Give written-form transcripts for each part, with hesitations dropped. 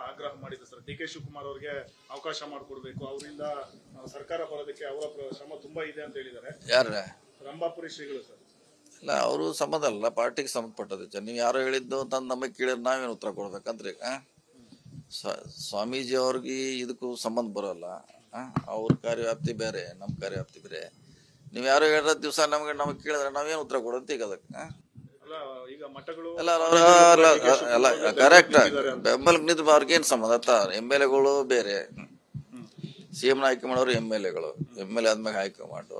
ಆಗ್ರಹ ಮಾಡಿದ್ರು sir. D K Shivakumar ಅವರಿಗೆ ಅವಕಾಶ ಮಾಡಿಕೊಡ್ಬೇಕು, ಅವರಿಂದ ಸರ್ಕಾರ ಬರೋದಕ್ಕೆ ಅವರ ಶ್ರಮ ತುಂಬಾ ಇದೆ ಅಂತ ಹೇಳಿದ್ದಾರೆ. ಯಾರ ರಂಭಾಪುರಿ ಶ್ರೀಗಳು ಸರ್. ಇಲ್ಲ, ಅವರು ಸಂಬಂಧ ಅಲ್ಲ, ಪಾರ್ಟಿಗೆ ಸಂಬಂಧಪಟ್ಟದ್ದು. ನೀವು ಯಾರೋ ಹೇಳಿದ್ದು ಅಂತ ನಮಗೆ ಕೇಳಿದ್ರೆ ನಾವೇನು ಉತ್ತರ ಕೊಡ್ಬೇಕಂದ್ರೆ ಸ್ವಾಮೀಜಿ ಅವ್ರಿಗೆ ಇದಕ್ಕೂ ಸಂಬಂಧ ಬರೋಲ್ಲ. ಅವ್ರ ಕಾರ್ಯವ್ಯಾಪ್ತಿ ಬೇರೆ, ನಮ್ಮ ಕಾರ್ಯವ್ಯಾಪ್ತಿ ಬೇರೆ. ನೀವು ಯಾರೋ ಹೇಳಿದ ದಿವಸ ನಮಗೆ ಕೇಳಿದ್ರೆ ನಾವೇನು ಉತ್ತರ ಕೊಡೋದು ಈಗ ಅದಕ್ಕೆ? ಅಲ್ಲ, ಕರೆಕ್ಟ್. ಬೆಂಬಲಕ್ಕೆ ನಿಂತು ಅವ್ರಿಗೇನು ಸಂಬಂಧ? MLA ಬೇರೆ, CM ಆಯ್ಕೆ ಮಾಡೋರು MLA ಆದ್ಮೇಲೆ ಆಯ್ಕೆ ಮಾಡು.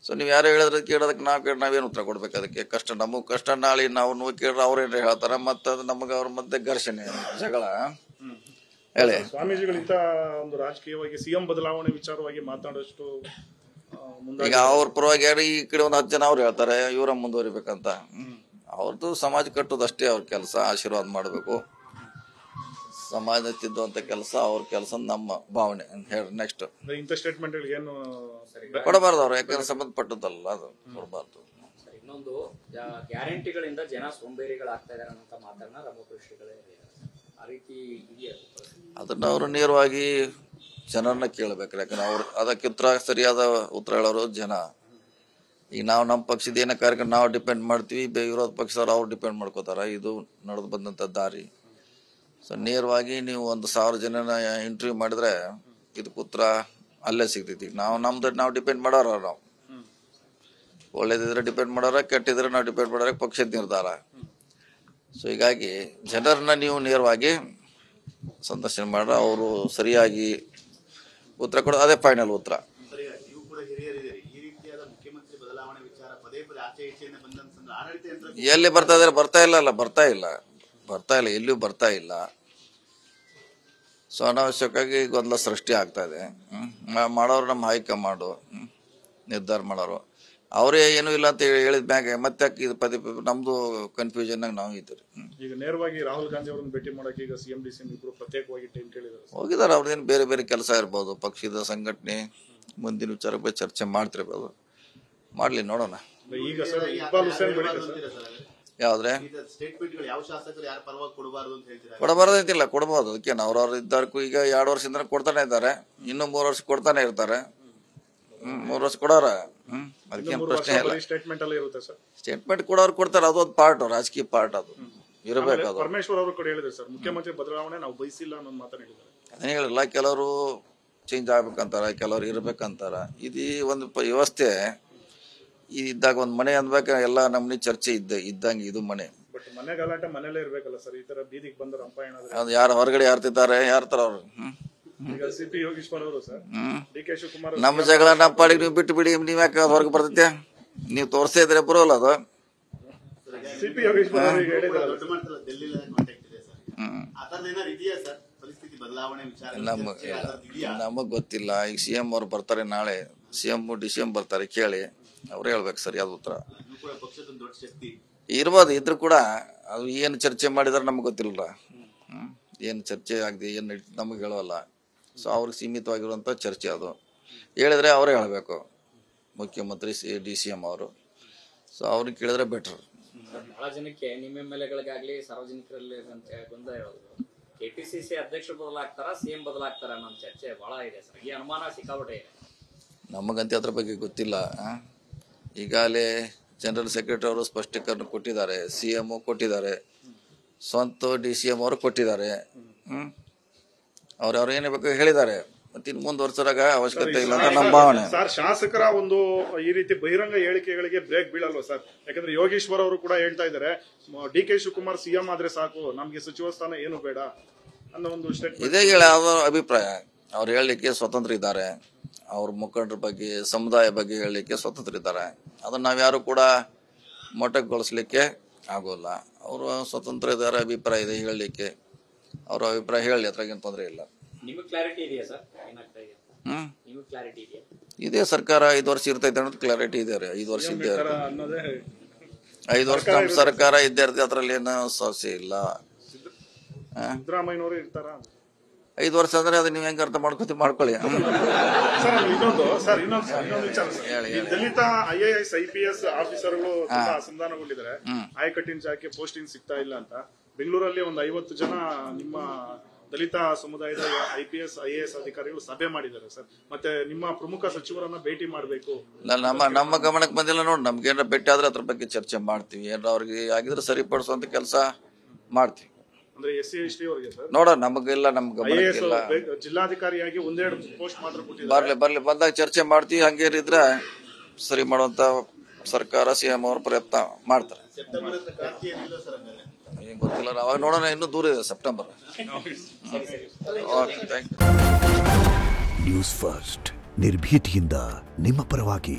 ಸೊ ನೀವು ಯಾರು ಹೇಳಿದ್ರೆ ಕೇಳೋದಕ್ಕೆ ನಾವೇನು ಉತ್ತರ ಕೊಡ್ಬೇಕು ಅದಕ್ಕೆ? ಕಷ್ಟ ನಮಗ್ ಕಷ್ಟ, ನಾಳೆ ನಾವು ಕೇಳಿದ್ರೆ ಅವ್ರೇನ್ರ ಹೇಳ್ತಾರ, ಮತ್ತದು ನಮಗೆ ಅವ್ರ ಮಧ್ಯೆ ಘರ್ಷಣೆ, ಜಗಳ. ಹೇಳಿ, ಸ್ವಾಮೀಜಿಗಳಿಂದ ಒಂದು ರಾಜಕೀಯವಾಗಿ CM ಬದಲಾವಣೆ ವಿಚಾರವಾಗಿ ಮಾತಾಡೋಷ್ಟು ಈಗ ಅವ್ರ ಪರವಾಗಿ ಈ ಕಡೆ ಒಂದು 10 ಜನ ಅವ್ರು ಹೇಳ್ತಾರೆ ಇವರ ಮುಂದುವರಿಬೇಕಂತ. ಅವ್ರದ್ದು ಸಮಾಜ ಕಟ್ಟೋದು ಅಷ್ಟೇ ಅವ್ರ ಕೆಲಸ, ಆಶೀರ್ವಾದ ಮಾಡಬೇಕು. ಸಮಾಜ ತಿದ್ದುವಂತ ಕೆಲಸ ಅವ್ರ ಕೆಲಸ, ನಮ್ಮ ಭಾವನೆ ಅಂತ ಹೇಳಿ. ನೆಕ್ಸ್ಟ್ ಇಂಥ ಸ್ಟೇಟ್ಮೆಂಟ್ ಏನು ಕೊಡಬಾರ್ದು ಅವ್ರು, ಯಾಕಂದ್ರೆ ಸಂಬಂಧಪಟ್ಟದ್ದಲ್ಲ, ಅದು ಕೊಡಬಾರ್ದು. ಇನ್ನೊಂದು, ಗ್ಯಾರಂಟಿಗಳಿಂದ ಜನ ಸೋಂಬೇರಿಗಳಾಗ್ತಾ ಇದಾರೆ ಅಂತ ಮಾತಾಡೋಣ ರಮಕೃಷ್ಣಗಳೇ, ಆ ರೀತಿ ಇದೆಯಾ? ಅದನ್ನ ಅವರು ನೇರವಾಗಿ ಜನರನ್ನ ಕೇಳಬೇಕು. ಯಾಕಂದ್ರೆ ಅವ್ರು ಅದಕ್ಕೆ ಸರಿಯಾದ ಉತ್ತರ ಹೇಳೋರು ಜನ. ಈಗ ನಾವು ನಮ್ಮ ಪಕ್ಷದ ಏನೋ ಕಾರ್ಯಕ್ರಮ ನಾವು ಡಿಪೆಂಡ್ ಮಾಡ್ತೀವಿ, ವಿರೋಧ ಪಕ್ಷದವ್ರು ಅವ್ರು ಡಿಪೆಂಡ್ ಮಾಡ್ಕೋತಾರ. ಇದು ನಡೆದು ಬಂದಂತ ದಾರಿ. ಸೊ ನೇರವಾಗಿ ನೀವು 1,000 ಜನನ ಇಂಟರ್ವ್ಯೂ ಮಾಡಿದ್ರೆ ಇದಕ್ಕೆ ಉತ್ತರ ಅಲ್ಲೇ ಸಿಗ್ತೈತಿ. ನಾವು ಡಿಪೆಂಡ್ ಮಾಡೋರ, ನಾವು ಒಳ್ಳೇದಿದ್ರೆ ಡಿಪೆಂಡ್ ಮಾಡೋರ, ಕೆಟ್ಟಿದ್ರೆ ನಾವು ಡಿಪೆಂಡ್ ಮಾಡೋರ ಪಕ್ಷದ ನಿರ್ಧಾರ. ಸೊ ಹೀಗಾಗಿ ಜನರನ್ನ ನೀವು ನೇರವಾಗಿ ಸಂದರ್ಶನ ಮಾಡ್ರೆ ಅವರು ಸರಿಯಾಗಿ ಉತ್ತರ ಕೊಡೋದು, ಅದೇ ಫೈನಲ್ ಉತ್ತರ. ಎಲ್ಲಿ ಬರ್ತಾ ಇದಾರೆ? ಬರ್ತಾ ಇಲ್ಲ, ಎಲ್ಲಿಯೂ ಬರ್ತಾ ಇಲ್ಲ. ಸೊ ಅನಾವಶ್ಯಕವಾಗಿ ಗೊಂದಲ ಸೃಷ್ಟಿ ಆಗ್ತಾ ಇದೆ. ಮಾಡೋರು ನಮ್ಮ ಹೈಕಮಾಂಡು ನಿರ್ಧಾರ ಮಾಡೋರು, ಅವರೇ ಏನೂ ಇಲ್ಲ ಅಂತ ಹೇಳಿದ ಮ್ಯಾಗೆ ಮತ್ತೆ ಇದು ನಮ್ದು ಕನ್ಫ್ಯೂಷನ್ ನಾವು ಇದ್ದೀವಿ. ಈಗ ನೇರವಾಗಿ ರಾಹುಲ್ ಗಾಂಧಿ ಅವರನ್ನು ಭೇಟಿ ಮಾಡಕ್ಕೆ ಈಗ CM DCM ಇಬ್ರು ಪ್ರತ್ಯೇಕವಾಗಿ ಟೈಮ್ ಕೇಳಿದ್ದಾರೆ. ಹೋಗಿದ್ದಾರೆ. ಅವ್ರದ್ದೇನು ಬೇರೆ ಬೇರೆ ಕೆಲಸ ಇರ್ಬೋದು, ಪಕ್ಷದ ಸಂಘಟನೆ ಮುಂದಿನ ವಿಚಾರ ಬಗ್ಗೆ ಚರ್ಚೆ ಮಾಡ್ತಿರ್ಬೋದು. ಮಾಡ್ಲಿ, ನೋಡೋಣ. ಈಗ ಸರ್ ಇಕ್ಬಾಲ್ ಹುಸೇನ್ ಯಾವ್ದ್ರೆ ಕೊಡಬಾರ್ದು ಅಂತಿಲ್ಲ, ಕೊಡಬಹುದು. ಅದಕ್ಕೆ ಅವ್ರವ್ರು ಇದ್ದಾರಕ್ಕೂ ಈಗ 2 ವರ್ಷದಿಂದ ಕೊಡ್ತಾನೆ ಇದ್ದಾರೆ, ಇನ್ನು 3 ವರ್ಷ ಕೊಡ್ತಾನೆ ಇರ್ತಾರೆ. 3 ವರ್ಷ ಕೊಡೋರ, ಅದಕ್ಕೇನು ಪ್ರಶ್ನೆ ಇಲ್ಲ. ಸ್ಟೇಟ್ಮೆಂಟ್ ಕೊಡೋರು ಕೊಡ್ತಾರೆ, ಅದೊಂದು ಪಾರ್ಟ್, ರಾಜಕೀಯ ಪಾರ್ಟ್, ಅದು ಇರಬೇಕು. ಅದು ಪರಮೇಶ್ವರ್ ಅವರು ಕೂಡ ಹೇಳಿದ್ರು ಸರ್, ಮುಖ್ಯಮಂತ್ರಿ ಬದಲಾವಣೆ ನಾವು ಬಯಸಿಲ್ಲ ಅನ್ನೋ ಮಾತನ್ನ ಹೇಳಿದ್ದಾರೆ. ಅದೇ ಹೇಳಿಲ್ಲ, ಕೆಲವರು ಚೇಂಜ್ ಆಗ್ಬೇಕಂತಾರ, ಕೆಲವರು ಇರ್ಬೇಕಂತಾರ. ಇದು ಒಂದು ವ್ಯವಸ್ಥೆ ಇದ್ದಾಗ ಒಂದು ಮನೆ ಅಂದ್ಬೇಕು, ಎಲ್ಲ ನಮ್ನಿ ಚರ್ಚೆ ಇದ್ದಂಗೆ ಇದು ಮನೆ. ಬಟ್ ಮನೆ ಗಲಾಟೆ ಮನೇಲೇ ಇರ್ಬೇಕಲ್ಲ ಸರ್, ಈ ತರ ಬೀದಿಗೆ ಬಂದ ರಂಪ ಏನಾದ್ರೆ ಅದು ಯಾರು ಹೊರಗಡೆ ಯಾರ್ತಿದ್ದಾರೆ, ಯಾರ್ತಾರ ಅವ್ರು? ಈಗ CP ಯೋಗೇಶ್ವರ್ ಅವರು ಸರ್, DK ಶಿವಕುಮಾರ್ ನಮ್ಮ ಜಗಳ ನಮ್ಮ ಪಾಡಿಗೆ ನೀವು ಬಿಟ್ಟು ಬಿಡಿ, ನೀವ್ ಯಾಕೆ ಹೊರಗೆ ಬರ್ತೈತೆ? ನೀವು ತೋರಿಸ್ತಾ ಇದ್ರೆ ಬರೋಲ್ಲ ಅದು. CP ಯೋಗೇಶ್ವರ್ ಅವರಿಗೆ ಹೇಳಿದ್ರು ನಮಗ್ ಗೊತ್ತಿಲ್ಲ. ಈಗ CM ಅವ್ರು ಬರ್ತಾರೆ, ನಾಳೆ CM DCM ಬರ್ತಾರೆ, ಕೇಳಿ ಅವ್ರು ಹೇಳ್ಬೇಕು ಸರಿಯಾದ ಉತ್ತರ. ಇರ್ಬೋದು, ಇದ್ರು ಕೂಡ ಅದು ಏನು ಚರ್ಚೆ ಮಾಡಿದಾರೆ ನಮ್ಗೆ ಗೊತ್ತಿಲ್ಲ. ಏನು ಚರ್ಚೆ ಆಗದೆ ಏನು ನಮಗೆ ಹೇಳೋಲ್ಲ. ಸೊ ಅವ್ರಿಗೆ ಸೀಮಿತವಾಗಿರುವಂಥ ಚರ್ಚೆ ಅದು. ಹೇಳಿದ್ರೆ ಅವರೇ ಹೇಳಬೇಕು, ಮುಖ್ಯಮಂತ್ರಿ DCM ಅವರು. ಸೊ ಅವ್ರಿಗೆ ಕೇಳಿದ್ರೆ ಬೆಟರ್. ಬಹಳ ಜನಕ್ಕೆ ನಿಮ್ಮ MLAಗಳಿಗಾಗ್ಲಿ ಸಾರ್ವಜನಿಕರಲ್ಲಿ ಗೊಂದಲ ಇರೋದು, KPCC ಅಧ್ಯಕ್ಷರು ಬದಲಾಗ್ತಾರ, CM ಬದಲಾಗ್ತಾರ ಅನ್ನೋ ಚರ್ಚೆ ಬಹಳ ಇದೆ ಸರ್. ಈ ಅನುಮಾನ ಸಿಕ್ಕಾಪಟ್ಟೆ ಇದೆ. ನಮಗಂತೆ ಅದ್ರ ಬಗ್ಗೆ ಗೊತ್ತಿಲ್ಲ. ಈಗಾಗಲೇ ಜನರಲ್ ಸೆಕ್ರೆಟರಿ ಅವರು ಸ್ಪಷ್ಟೀಕರಣ ಕೊಟ್ಟಿದ್ದಾರೆ, CM ಕೊಟ್ಟಿದ್ದಾರೆ, ಸ್ವಂತ DCM ಅವರು ಕೊಟ್ಟಿದ್ದಾರೆ. ಅವ್ರು ಏನೇ ಬೇಕು ಹೇಳಿದ್ದಾರೆ. ಮತ್ತೆ ಇನ್ನು ಮುಂದುವರ್ಸೋರಾಗ ಅವಶ್ಯಕತೆ ಇಲ್ಲ ಅಂತ ನಮ್ಮ ಭಾವನೆ. ಸರ್, ಶಾಸಕರ ಒಂದು ಈ ರೀತಿ ಬಹಿರಂಗ ಹೇಳಿಕೆಗಳಿಗೆ ಬ್ರೇಕ್ ಬೀಳಲ್ವ ಸರ್? ಯಾಕಂದ್ರೆ ಯೋಗೇಶ್ವರ್ ಅವರು ಕೂಡ ಹೇಳ್ತಾ ಇದ್ದಾರೆ, DK ಶಿವಕುಮಾರ್ CM ಆದ್ರೆ ಸಾಕು, ನಮ್ಗೆ ಸಚಿವ ಸ್ಥಾನ ಏನು ಬೇಡ ಅನ್ನೋ ಒಂದು ಸ್ಟೇಟ್ಮೆಂಟ್. ಇದೇ ಅವ್ರ ಅಭಿಪ್ರಾಯ. ಅವ್ರು ಹೇಳಲಿಕ್ಕೆ ಸ್ವತಂತ್ರ ಇದ್ದಾರೆ. ಅವ್ರ ಮುಖಂಡರ ಬಗ್ಗೆ, ಸಮುದಾಯ ಬಗ್ಗೆ ಹೇಳಲಿಕ್ಕೆ ಸ್ವತಂತ್ರ ಇದ್ದಾರೆ. ಅದನ್ನ ನಾವ್ಯಾರು ಕೂಡ ಮೊಟಕುಗೊಳಿಸ್ಲಿಕ್ಕೆ ಆಗೋಲ್ಲ. ಅವರು ಸ್ವತಂತ್ರ ಇದ್ದಾರೆ, ಅಭಿಪ್ರಾಯ ಇದೆ ಹೇಳಲಿಕ್ಕೆ. ಅವ್ರ ಅಭಿಪ್ರಾಯ ಹೇಳಿ, ಅದ್ರಾಗೇನು ತೊಂದರೆ ಇಲ್ಲ. ನಿಮಗೆ ಕ್ಲಾರಿಟಿ ಇದೆಯಾ ಸರ್? ಏನಾಗ್ತಾ ಇದೆ? ನಿಮಗೆ ಕ್ಲಾರಿಟಿ ಇದೆಯಾ? ಇದೇ ಸರ್ಕಾರ 5 ವರ್ಷ ಇರ್ತೈತೆ ಅನ್ನೋದು ಕ್ಲಾರಿಟಿ ಇದೆ. 5 ವರ್ಷ ಇದ್ದೇ 5 ವರ್ಷ ನಮ್ಮ ಸರ್ಕಾರ ಇದ್ದೇ ಇರ್ತದೆ, ಅದ್ರಲ್ಲಿ ಏನು ಸಮಸ್ಯೆ ಇಲ್ಲ. ಸಿದ್ದರಾಮಯ್ಯನವರು ಇರ್ತಾರ 5 ವರ್ಷ ಅಂದ್ರೆ ಅದು ನೀವು ಹೆಂಗ ಅರ್ಥ ಮಾಡ್ಕೊಳ್ಳಿ. ಇನ್ನೊಂದು ವಿಚಾರ ಸರ್, ದಲಿತ IAS IPS ಆಫೀಸರ್ಗಳು ತುಂಬಾ ಅಸಮಾಧಾನಗೊಂಡಿದ್ದಾರೆ. ಆಯಕಟ್ಟಿನ ಜಾಗಕ್ಕೆ ಪೋಸ್ಟಿಂಗ್ ಸಿಗ್ತಾ ಇಲ್ಲ ಅಂತ. ಬೆಂಗಳೂರಲ್ಲಿ ಒಂದು 50 ಜನ ನಿಮ್ಮ ದಲಿತ ಸಮುದಾಯದ IPS IAS ಅಧಿಕಾರಿಗಳು ಸಭೆ ಮಾಡಿದ್ದಾರೆ ಸರ್. ಮತ್ತೆ ನಿಮ್ಮ ಪ್ರಮುಖ ಸಚಿವರನ್ನ ಭೇಟಿ ಮಾಡಬೇಕು. ನಮ್ಮ ಗಮನಕ್ಕೆ ಬಂದಿಲ್ಲ ನೋಡಿ. ನಮ್ಗೆ ಏನಾರ ಭೇಟಿ ಆದ್ರೆ ಅದ್ರ ಬಗ್ಗೆ ಚರ್ಚೆ ಮಾಡ್ತೀವಿ. ಏನಾರ ಅವ್ರಿಗೆ ಆಗಿದ್ರೆ ಸರಿಪಡಿಸುವಂತ ಕೆಲಸ ಮಾಡ್ತೀವಿ. ಅಂದ್ರೆ SC ST ಅವರಿಗೆ ಸರ್ ನೋಡ ನಮಗೆಲ್ಲ ನಮ್ ಗಮನಕ್ಕಿಲ್ಲ. ಜಿಲ್ಲಾಧಿಕಾರಿಯಾಗಿ ಒಂದೆರಡು ಪೋಸ್ಟ್ ಮಾತ್ರ ಕೊಟ್ಟಿದ್ದಾರೆ. ಬರ್ಲಿ ಬಂದಾಗ ಚರ್ಚೆ ಮಾಡ್ತೀವಿ. ಹಂಗೇನಿದ್ರೆ ಸರಿ ಮಾಡುವಂತ ಸರ್ಕಾರ CM ಅವರು ಪ್ರಯತ್ನ ಮಾಡ್ತಾರೆ. ಏನ್ ಗೊತ್ತಿಲ್ಲ, ಅವಾಗ ನೋಡೋಣ. ಇನ್ನೂ ದೂರ ಇದೆ ಸೆಪ್ಟೆಂಬರ್. ನ್ಯೂಸ್ ಫಸ್ಟ್ ನಿರ್ಭೀತಿಯಿಂದ ನಿಮ್ಮ ಪರವಾಗಿ.